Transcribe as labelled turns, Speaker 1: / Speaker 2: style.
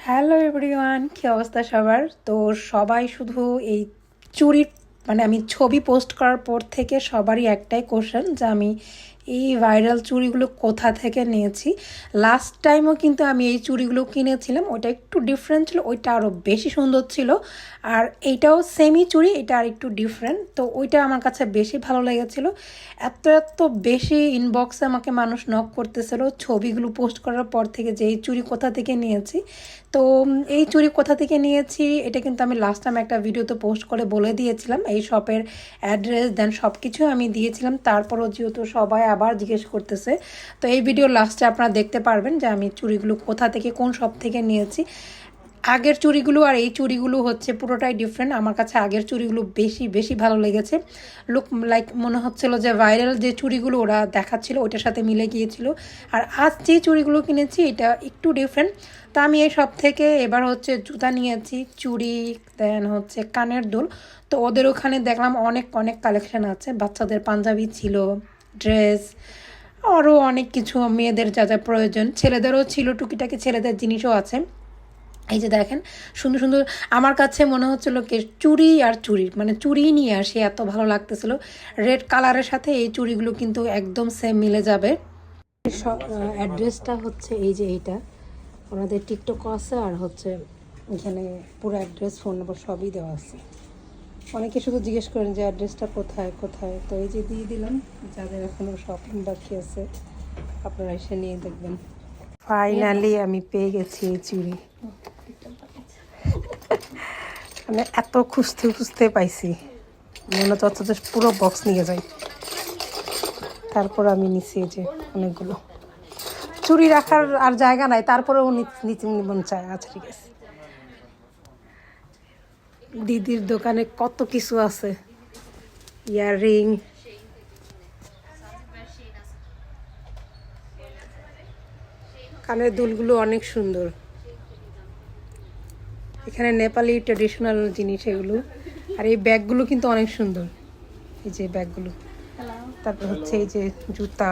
Speaker 1: Hello everyone, কী অবস্থা সবার? তো সবাই শুধু এই চুরির আমি ছবি পোস্ট করার পর থেকে সবারই একটাই কোশ্চেন যে আমি এই ভাইরাল চুড়িগুলো কোথা থেকে নিয়েছি। লাস্ট টাইমও কিন্তু আমি এই চুড়িগুলো কিনেছিলাম, ওইটা একটু ডিফারেন্ট ছিল, ওইটা আরও বেশি সুন্দর ছিল। আর এইটাও সেমি চুড়ি, এটা আর একটু ডিফারেন্ট, তো ওইটা আমার কাছে বেশি ভালো লেগেছিলো। এত এত বেশি ইনবক্সে আমাকে মানুষ নক করতেছিল ছবিগুলো পোস্ট করার পর থেকে যে এই চুড়ি কোথা থেকে নিয়েছি। তো এই চুড়ি কোথা থেকে নিয়েছি এটা কিন্তু আমি লাস্ট টাইম একটা ভিডিওতে পোস্ট করে বলে দিয়েছিলাম, এই শপের অ্যাড্রেস দেন সব কিছু আমি দিয়েছিলাম। তারপরও যেহেতু সবাই আবার জিজ্ঞেস করতেছে, তো এই ভিডিও লাস্টে আপনারা দেখতে পারবেন যে আমি চুড়িগুলো কোথা থেকে কোন শপ থেকে নিয়েছি। আগের চুড়িগুলো আর এই চুড়িগুলো হচ্ছে পুরোটাই ডিফারেন্ট। আমার কাছে আগের চুড়িগুলো বেশি বেশি ভালো লেগেছে। লুক লাইক মনে হচ্ছিলো যে ভাইরাল যে চুড়িগুলো ওরা দেখাচ্ছিল ওইটার সাথে মিলে গিয়েছিল। আর আজ যে চুড়িগুলো কিনেছি এটা একটু ডিফারেন্ট। তা আমি এই সব থেকে এবার হচ্ছে জুতা নিয়েছি, চুড়ি, দেন হচ্ছে কানের দুল। তো ওদের ওখানে দেখলাম অনেক অনেক কালেকশন আছে, বাচ্চাদের পাঞ্জাবি ছিল, ড্রেস, আরও অনেক কিছু মেয়েদের যা যা প্রয়োজন, ছেলেদেরও ছিল, টুকিটাকি ছেলেদের জিনিসও আছে। এই যে দেখেন সুন্দর সুন্দর, আমার কাছে মনে হচ্ছিলো কি চুড়ি আর চুড়ি চুড়ি নিয়ে আসি, এত ভালো লাগতেছিল। রেড কালারের সাথে এই চুড়িগুলো কিন্তু একদম সেম মিলে যাবে। অ্যাড্রেসটা হচ্ছে এই যে এইটা, ওনাদের টিকটক আছে আর হচ্ছে এখানে পুরো অ্যাড্রেস ফোন নাম্বার সবই দেওয়া আছে। অনেকে শুধু জিজ্ঞেস করেন যে অ্যাড্রেসটা কোথায় কোথায়, তো এই যে দিয়ে দিলাম। যাদের এখনও শপিং বাকি আছে আপনারা এসে নিয়ে দেখবেন। ফাইনালি আমি পেয়ে গেছি এই চুড়ি, এত খুঁজতে খুঁজতে পাইছি, মনে হচ্ছে যে পুরো বক্স নিয়ে যাই। তারপর আমি নিচ্ছি এই যে অনেকগুলো চুড়ি রাখার আর জায়গা নাই, তারপরেও নিচে মন চায়। আচ্ছা ঠিক আছে, দিদির দোকানে কত কিছু আছে, ইয়াররিং, কানের দুলগুলো অনেক সুন্দর। এখানে নেপালি ট্রেডিশনাল জিনিস এগুলো। আর এই ব্যাগগুলো কিন্তু অনেক সুন্দর, এই যে ব্যাগগুলো। তারপর হচ্ছে এই যে জুতা,